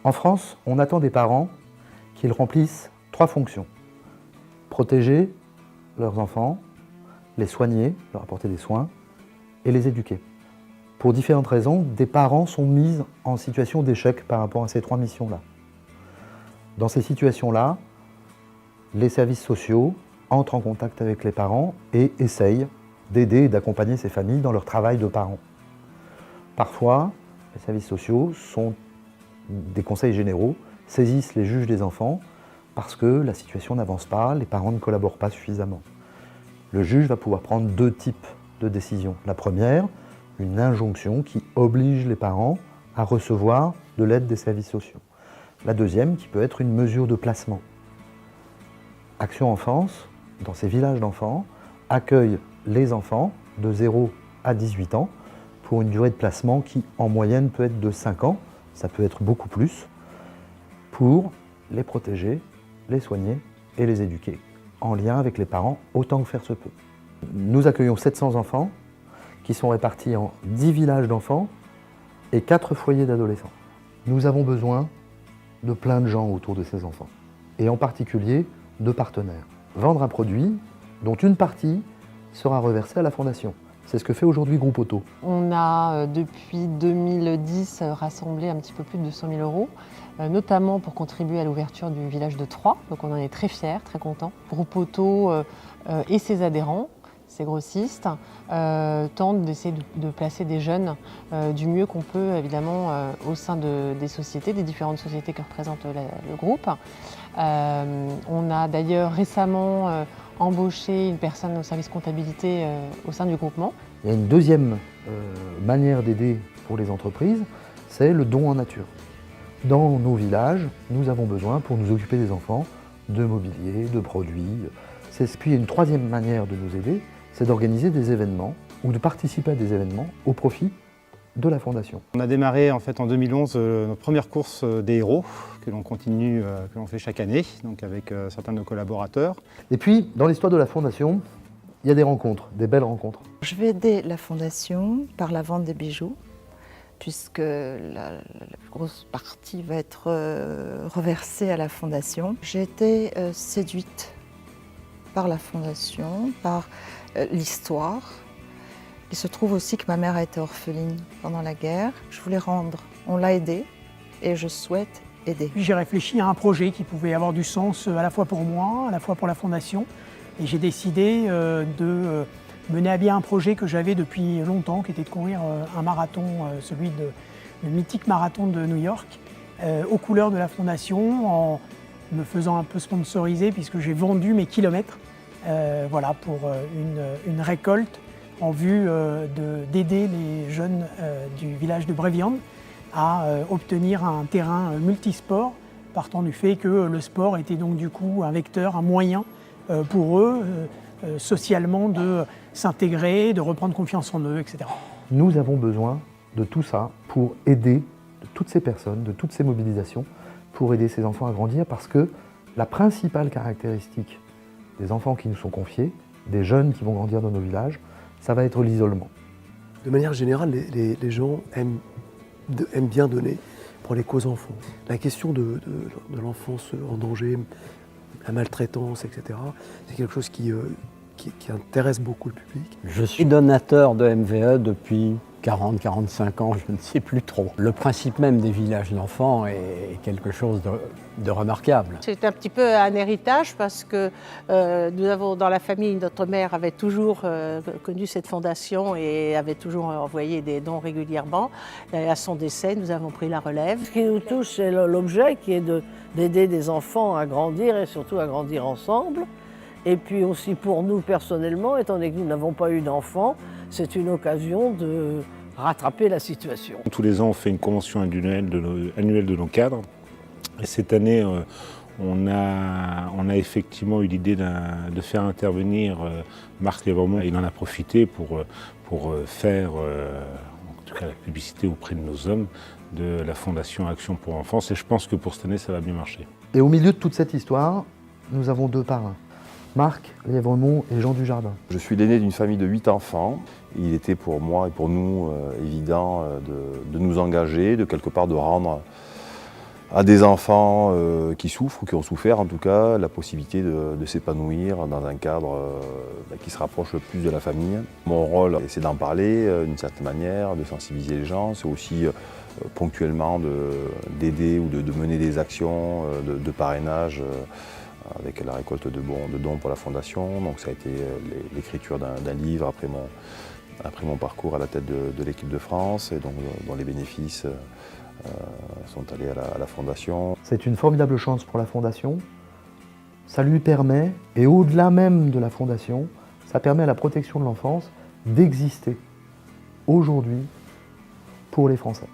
En France, on attend des parents qu'ils remplissent 3 fonctions. Protéger leurs enfants, les soigner, leur apporter des soins et les éduquer. Pour différentes raisons, des parents sont mis en situation d'échec par rapport à ces 3 missions-là. Dans ces situations-là, les services sociaux entrent en contact avec les parents et essayent d'aider et d'accompagner ces familles dans leur travail de parents. Parfois, les services sociaux sont des conseils généraux, saisissent les juges des enfants parce que la situation n'avance pas, les parents ne collaborent pas suffisamment. Le juge va pouvoir prendre 2 types de décisions. La première, une injonction qui oblige les parents à recevoir de l'aide des services sociaux. La deuxième, qui peut être une mesure de placement. Action Enfance, dans ces villages d'enfants, accueille les enfants de 0 à 18 ans pour une durée de placement qui, en moyenne, peut être de 5 ans, ça peut être beaucoup plus, pour les protéger, les soigner et les éduquer, en lien avec les parents, autant que faire se peut. Nous accueillons 700 enfants qui sont répartis en 10 villages d'enfants et 4 foyers d'adolescents. Nous avons besoin de plein de gens autour de ces enfants, et en particulier de partenaires. Vendre un produit dont une partie sera reversée à la Fondation. C'est ce que fait aujourd'hui Groupe Auto. On a depuis 2010 rassemblé un petit peu plus de 200 000 euros, notamment pour contribuer à l'ouverture du village de Troyes. Donc on en est très fiers, très contents. Groupe Auto et ses adhérents, ses grossistes, tentent d'essayer de placer des jeunes du mieux qu'on peut, évidemment, au sein des sociétés, des différentes sociétés que représente le groupe. On a d'ailleurs récemment embauché une personne au service comptabilité au sein du groupement. Il y a une deuxième manière d'aider pour les entreprises, c'est le don en nature. Dans nos villages, nous avons besoin, pour nous occuper des enfants, de mobilier, de produits. Puis il y a une troisième manière de nous aider, c'est d'organiser des événements ou de participer à des événements au profit de la Fondation. On a démarré en fait en 2011 notre première course des héros que l'on continue, que l'on fait chaque année, donc avec certains de nos collaborateurs. Et puis, dans l'histoire de la Fondation, il y a des rencontres, des belles rencontres. Je vais aider la Fondation par la vente des bijoux, puisque la grosse partie va être reversée à la Fondation. J'ai été séduite par la Fondation, par l'histoire. Il se trouve aussi que ma mère a été orpheline pendant la guerre. Je voulais rendre, on l'a aidée et je souhaite aider. J'ai réfléchi à un projet qui pouvait avoir du sens à la fois pour moi, à la fois pour la Fondation. Et j'ai décidé de mener à bien un projet que j'avais depuis longtemps, qui était de courir un marathon, celui le mythique marathon de New York, aux couleurs de la Fondation, en me faisant un peu sponsoriser puisque j'ai vendu mes kilomètres voilà, pour une récolte en vue d'aider les jeunes du village de Bréviande à obtenir un terrain multisport, partant du fait que le sport était donc du coup un vecteur, un moyen pour eux, socialement, de s'intégrer, de reprendre confiance en eux, etc. Nous avons besoin de tout ça pour aider de toutes ces personnes, de toutes ces mobilisations, pour aider ces enfants à grandir, parce que la principale caractéristique des enfants qui nous sont confiés, des jeunes qui vont grandir dans nos villages, ça va être l'isolement. De manière générale, les gens aiment bien donner pour les causes enfants. La question de l'enfance en danger, la maltraitance, etc., c'est quelque chose qui intéresse beaucoup le public. Je suis donateur de MVE depuis 40-45 ans, je ne sais plus trop. Le principe même des villages d'enfants est quelque chose de remarquable. C'est un petit peu un héritage parce que nous avons dans la famille, notre mère avait toujours connu cette fondation et avait toujours envoyé des dons régulièrement. Et à son décès, nous avons pris la relève. Ce qui nous touche, c'est l'objet qui est d'aider des enfants à grandir et surtout à grandir ensemble. Et puis aussi pour nous personnellement, étant donné que nous n'avons pas eu d'enfants, c'est une occasion de rattraper la situation. Tous les ans, on fait une convention annuelle de nos cadres. Et cette année, on a effectivement eu l'idée de faire intervenir Marc Lévremont. Il en a profité pour faire en tout cas la publicité auprès de nos hommes de la Fondation Action pour l'Enfance. Et je pense que pour cette année, ça va bien marcher. Et au milieu de toute cette histoire, nous avons 2 parrains. Marc Lévremont et Jean Dujardin. Je suis l'aîné d'une famille de 8 enfants. Il était pour moi et pour nous évident de nous engager, de quelque part de rendre à des enfants qui souffrent ou qui ont souffert en tout cas la possibilité de s'épanouir dans un cadre qui se rapproche le plus de la famille. Mon rôle, c'est d'en parler d'une certaine manière, de sensibiliser les gens, c'est aussi ponctuellement d'aider ou de mener des actions de parrainage avec la récolte de dons pour la Fondation. Donc ça a été l'écriture d'un livre après mon parcours à la tête de l'équipe de France, et donc, dont les bénéfices sont allés à la Fondation. C'est une formidable chance pour la Fondation. Ça lui permet, et au-delà même de la Fondation, ça permet à la protection de l'enfance d'exister aujourd'hui pour les Français.